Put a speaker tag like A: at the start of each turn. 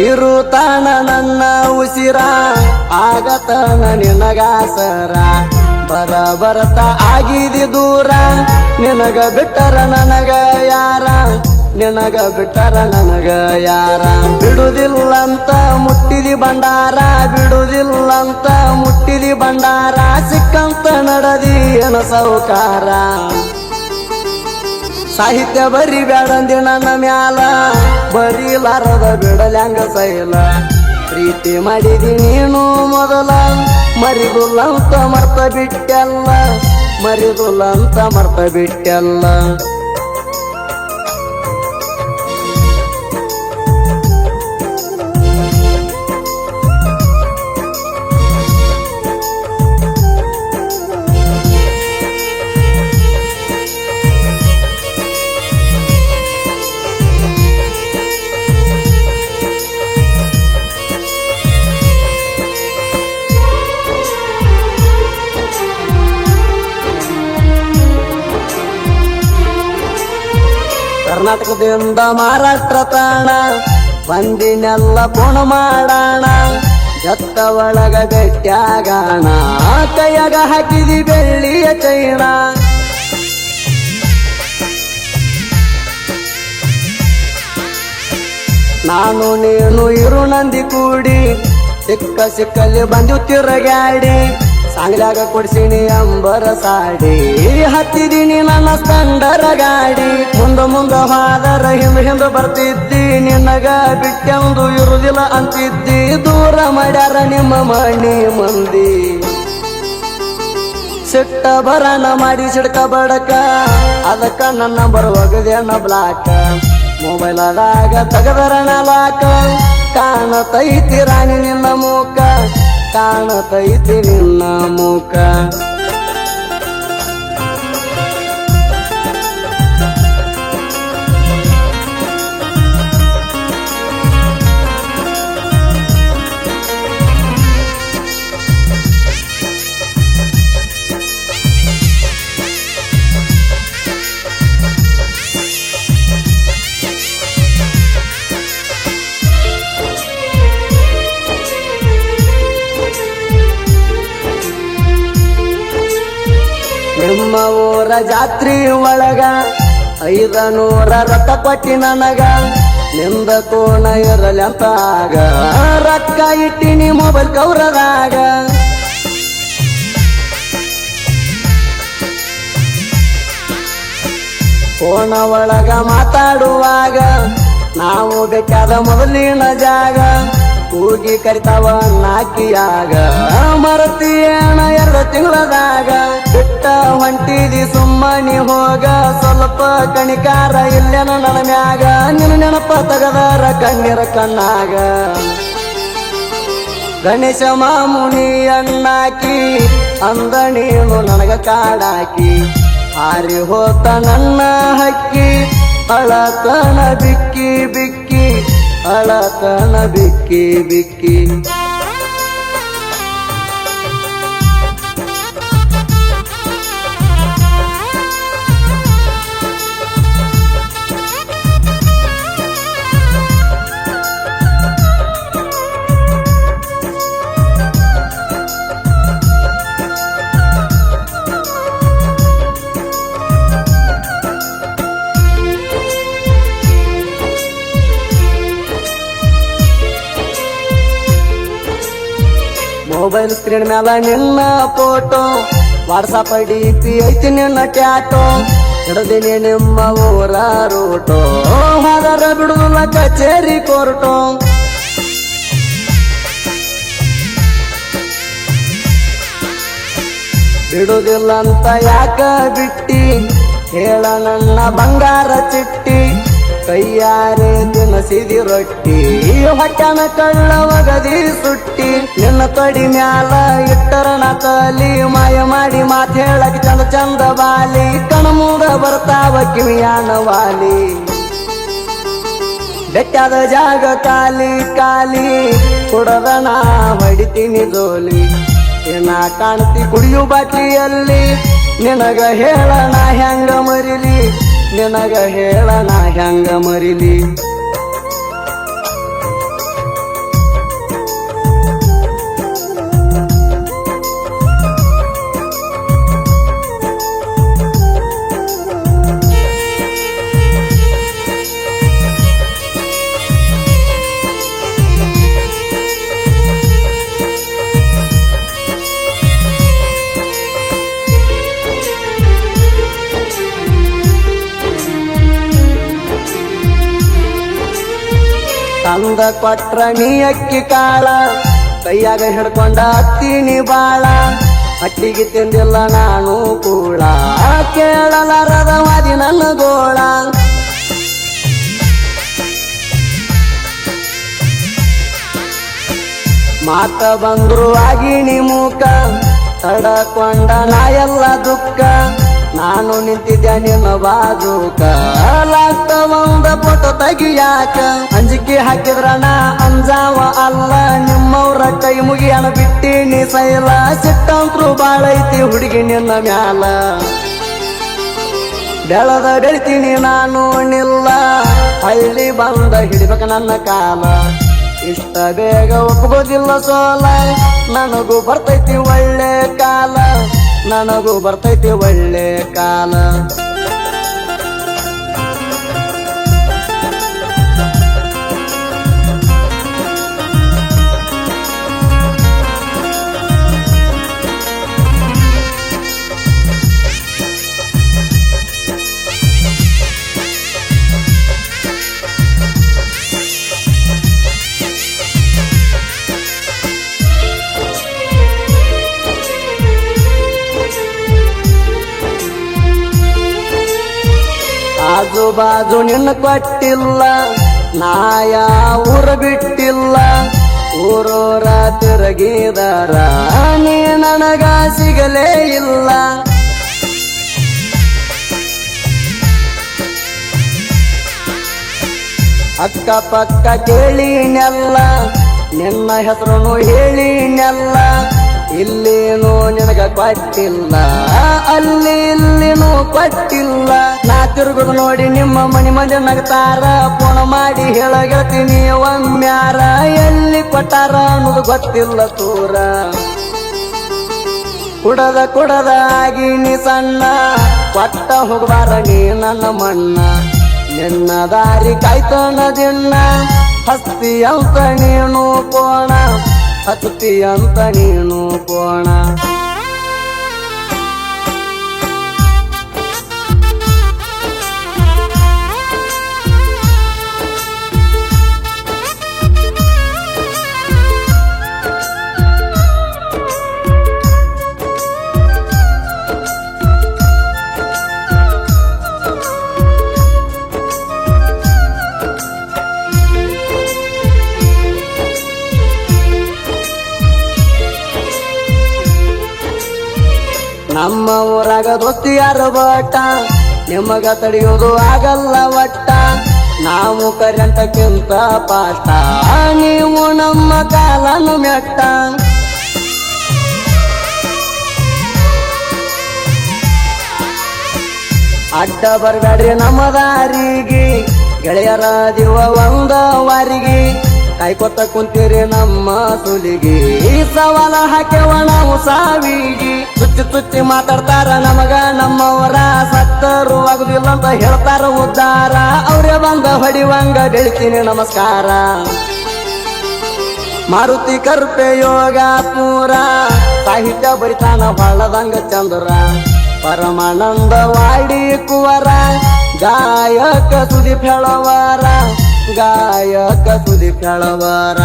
A: ಇರುತ್ತಾನ ನನ್ನ ಉಸಿರ ಆಗತನ ನಿನಗಾಸರ ಬರ ಬರತ ಆಗಿದಿ ದೂರ ನಿನಗ ಬಿಟ್ಟರ ನನಗ ಯಾರ ನಿನಗ ಬಿಟ್ಟರ ನನಗ ಯಾರ ಬಿಡುದಿಲ್ಲಂತ ಮುಟ್ಟಿದಿ ಬಂಡಾರ ಬಿಡುದಿಲ್ಲಂತ ಮುಟ್ಟಿದಿ ಬಂಡಾರ ಸಿಕ್ಕಂತ ನಡದಿ ಏನ ಸೌಕಾರ ಸಾಹಿತ್ಯ ಬರಿ ಬ್ಯಾಡಂದಿ ನನ್ನ ಮ್ಯಾಲ ಬರೀಲಾರದ ಬಿಡಲ್ಯಾಂಗ ಸೈಲ ಪ್ರೀತಿ ಮಾಡಿದಿ ನೀನು ಮೊದಲ ಮರಿದುಲ್ಲಂತ ಮರ್ತ ಬಿಟ್ಟೆಲ್ಲ ಮರಿದುಲ್ಲಂತ ಮರ್ತ ಬಿಟ್ಟೆಲ್ಲ ಕರ್ನಾಟಕದಿಂದ ಮಹಾರಾಷ್ಟ್ರ ತಾಣ ಬಂದಿನೆಲ್ಲ ಫೋನ್ ಮಾಡೋಣ ಜತ್ತ ಒಳಗ ಬೆಟ್ಟಾಗಾಣ ಕೈಯಾಗ ಹಾಕಿದಿ ಬೆಳ್ಳಿಯ ಚೈಣ ನಾನು ನೀನು ಇರು ನಂದಿ ಕೂಡಿ ಸಿಕ್ಕ ಸಿಕ್ಕಲ್ಲಿ ಬಂದು ತಿರುಗಾಡಿ ಸಾಂಗ್ಲಾಗ ಕೊಡ್ಸಿನಿ ಅಂಬರ ಸಾಡಿ ಹತ್ತಿದೀನಿ ನನ್ನ ಸ್ಪೆಂಡರ ಗಾಡಿ ಮುಂದ ಹೋದರ ಹಿಂದ ಬರ್ತಿದ್ದಿ ನಿನಗ ಬಿಟ್ಟೆಂದು ಇರುದಿಲ್ಲ ಅಂತಿದ್ದಿ ದೂರ ಮಾಡ್ಯಾರ ನಿಮ್ಮ ಮಣಿ ಮಂದಿ ಸಿಟ್ಟ ಬರನ ಮಾಡಿ ಸಿಡ್ಕ ಬಡಕ ಅದಕ್ಕ ನನ್ನ ಬರುವಾಗದೇನ ಬ್ಲಾಕ ಮೊಬೈಲದಾಗ ತಗದರಣ ಲಾಕ ಕಾಣತೈತಿ ರಾಣಿ ನಿನ್ನ ಮೂಕ ಕಾಣತೈತಿ ನಿನ್ನ ಮೂಕ ನಿಮ್ಮ ಊರ ಜಾತ್ರಿ ಒಳಗ 500 ರೊಕ್ಕ ಕೊಟ್ಟಿ ನನಗ ನಿಂದ ಕೋಣ ಇರಲಿ ಅಂತ ಆಗ ರೊಕ್ಕ ಇಟ್ಟಿನಿ ಮೊಬೈಲ್ ಕೌರದಾಗ ಕೋಣ ಒಳಗ ಮಾತಾಡುವಾಗ ನಾವು ಬೇಕಾದ ಮೊದಲಿನ ಜಾಗ ಕೂಗಿ ಕರಿತಾವ ನಾಕಿಯಾಗ ಮರತಿಯೇಣ 2 ತಿಂಗಳದಾಗ ಬಿಟ್ಟ ಹೊಂಟಿದಿ ಸುಮ್ಮನಿ ಹೋಗ ಸ್ವಲ್ಪ ಕಣಿಕಾರ ಇಲ್ಲೇನ ನನ್ನ ಮ್ಯಾಗ ನಿನ್ನ ನೆನಪ ತಗದಾರ ಕಣ್ಣೀರ ಕಣ್ಣಾಗ ಗಣೇಶ ಮಾಮುನಿ ಅಣ್ಣಾಕಿ ಅಂದ ನೀನು ನನಗ ಕಾಡಾಕಿ ಹಾರಿ ಹೋತ ನನ್ನ ಹಕ್ಕಿ ಅಳತನ ಬಿಕ್ಕಿ ಬಿಕ್ಕಿ ಅಳತನ ಬಿಕ್ಕಿ ಬಿಕ್ಕಿ ಮೊಬೈಲ್ ಸ್ಕ್ರೀನ್ ಮ್ಯಾಲ ನಿನ್ನ ಫೋಟೋ ವಾಟ್ಸಪ್ DP ಐತಿ ನಿನ್ನ ಟ್ಯಾಟೋ ಹಿಡದಿನಿ ನಿಮ್ಮ ಊರ ರೂಟೋ ಹೋದರ ಬಿಡುದಿಲ್ಲ ಕಚೇರಿ ಕೋರ್ಟೋ ಬಿಡುದಿಲ್ಲ ಅಂತ ಯಾಕ ಬಿಟ್ಟಿ ಹೇಳ ನನ್ನ ಬಂಗಾರ ಚಿಟ್ಟಿ ಕೈಯಾರೆ ತಿನಸಿದಿ ರೊಟ್ಟಿ ಹೊಟ್ಟನ ಕಳ್ಳವಗದಿ ಸುಟ್ಟಿ ನಿನ್ನ ತೊಡಿ ಮ್ಯಾಲ ಇಟ್ಟರನ ತಲಿ ಮಾಯ ಮಾಡಿ ಮಾತು ಹೇಳಕ್ ಚಂದ ಚಂದ ಬಾಲಿ ಕಣ್ಮೂಡ ಬರ್ತಾವ ಕಿವಿಯಾನ ವಾಲಿ ಬೆಟ್ಟದ ಜಾಗ ಕಾಲಿ ಕಾಲಿ ಕುಡದನ ಹೊಡಿತೀನಿ ಜೋಲಿ ಏನ ಕಾಣ್ತಿ ಕುಡಿಯು ಬಾಟ್ಲಿಯಲ್ಲಿ ನಿನಗ ಹೇಳನ ಹೆಂಗ ಮರಿಲಿ ನಿನಗ ಹೇಳನ ಹೆಂಗ ಮರಿಲಿ ತಂದ ಕೊಟ್ರ ನೀ ಅಕ್ಕಿ ಕಾಳ ಕೈಯಾಗ ಹಿಡ್ಕೊಂಡ ಹತ್ತೀನಿ ಬಾಳ ಹಟ್ಟಿಗೆ ತಿಂದಿಲ್ಲ ನಾನು ಕೂಳ ಕೇಳಲಾರದ ವಾದಿ ನನ್ನ ಗೋಳ ಮಾತ ಬಂದ್ರು ಆಗಿನಿ ಮೂಕ ತಡಕೊಂಡ ನಾ ಎಲ್ಲ ದುಃಖ ನಾನು ನಿಂತಿದ್ದೆ ನಿನ್ನ ಬಾಜೂಕ ಲಾಸ್ಟ ಒಂದ ಫೋಟೋ ತೆಗಿಯಾಕ ಅಂಜಿಕೆ ಹಾಕಿದ್ರ ನಾ ಅಂಜಾವ ಅಲ್ಲ ನಿಮ್ಮವ್ರ ಕೈ ಮುಗಿಯನ ಬಿಟ್ಟಿನಿ ಸೈಲ ಸಿಟ್ಟಂತ್ರು ಬಾಳೈತಿ ಹುಡುಗಿ ನಿನ್ನ ಮ್ಯಾಲ ಬೆಳದ ಬೆಳಿತೀನಿ ನಾನು ನಿಲ್ಲ ಹಳ್ಳಿ ಬಂದ ಹಿಡಿಬೇಕ ನನ್ನ ಕಾಲ ಇಷ್ಟ ಬೇಗ ಒಪ್ಪಗೋದಿಲ್ಲ ಸೋಲ ನನಗೂ ಬರ್ತೈತಿ ಒಳ್ಳೆ ಕಾಲ ನನಗೂ ಬರ್ತೈತಿ ಒಳ್ಳೆ ಕಾಲ ಆಜು ಬಾಜು ನಿನ್ನ ಕೊಟ್ಟಿಲ್ಲ ನಾಯ ಊರ ಬಿಟ್ಟಿಲ್ಲ ಊರೂರ ತಿರುಗಿದರ ನೀ ನನಗ ಸಿಗಲೇ ಇಲ್ಲ ಅಕ್ಕ ಪಕ್ಕ ಕೇಳಿನೆಲ್ಲ ನಿನ್ನ ಹೆಸರು ಹೇಳಿನೆಲ್ಲ ಇಲ್ಲೇನೋ ನಿನಗ ಕೊಟ್ಟಿಲ್ಲ ಅಲ್ಲಿ ಇಲ್ಲಿನೂ ಕೊಟ್ಟಿಲ್ಲ ನಾ ತಿರುಗುದು ನೋಡಿ ನಿಮ್ಮ ಮನೆ ಮಂದಿ ನಗ್ತಾರ ಫೋನ್ ಮಾಡಿ ಹೇಳಗೆಳ್ತೀನಿ ಒಮ್ಮ್ಯಾರ ಎಲ್ಲಿ ಕೊಟ್ಟಾರ ಅನ್ನೋದು ಗೊತ್ತಿಲ್ಲ ತೂರ ಕುಡದ ಆಗಿನಿ ಸಣ್ಣ ಕೊಟ್ಟ ಹೋಗ್ಬಾರ ನೀ ನನ್ನ ಮಣ್ಣ ನಿನ್ನ ದಾರಿ ಕಾಯ್ತನ ದಿನ ಹಸ್ತಿ ಅಂತ ನೀನು ಕೋಣ ಹತ್ತಿ ಅಂತ ನೀನು ಕೋಣ ನಮ್ಮ ಊರಾಗ ದೋಸ್ತಿಯಾರ ಬಟ್ಟ ನಿಮಗ ತಡೆಯೋದು ಆಗಲ್ಲ ಒಟ್ಟ ನಾವು ಕರೆಂಟಕ್ಕಿಂತ ಪಾಠ ನೀವು ನಮ್ಮ ಕಾಲನು ಮೆಟ್ಟ ಅಡ್ಡ ಬರ್ಬೇಡ್ರಿ ನಮ್ಮ ದಾರಿಗೆ ಗೆಳೆಯರ ದಿವ ಒಂದ ವಾರಿಗೆ ಕಾಯ್ಕೊತ ಕುಂತೀರಿ ನಮ್ಮ ಸುಲಿಗೆ ಸವಾಲ ಹಾಕ್ಯವ ನಾವು ಸಾವಿಗೆ ಚುಚ್ಚಿ ಮಾತಾಡ್ತಾರ ನಮಗ ನಮ್ಮವರ ಸತ್ತರು ಆಗುದಿಲ್ಲ ಅಂತ ಹೇಳ್ತಾರ ಉದ್ದಾರ ಅವ್ರೇ ಬಂದ ಹೊಡಿವಂಗ ಬೆಳಿತೀನಿ ನಮಸ್ಕಾರ ಮಾರುತಿ ಕರ್ಪೆ ಯೋಗ ಪೂರ ಸಾಹಿತ್ಯ ಬರಿತಾನ ಹೊಳ್ಳದಂಗ ಚಂದ್ರ ಪರಮಾನಂದ ವಾಡಿ ಕುವರ ಗಾಯಕ ಸುದೀಪ್ ಹೇಳವರ ಗಾಯಕ ಸುದೀಪ್ ಹೇಳವರ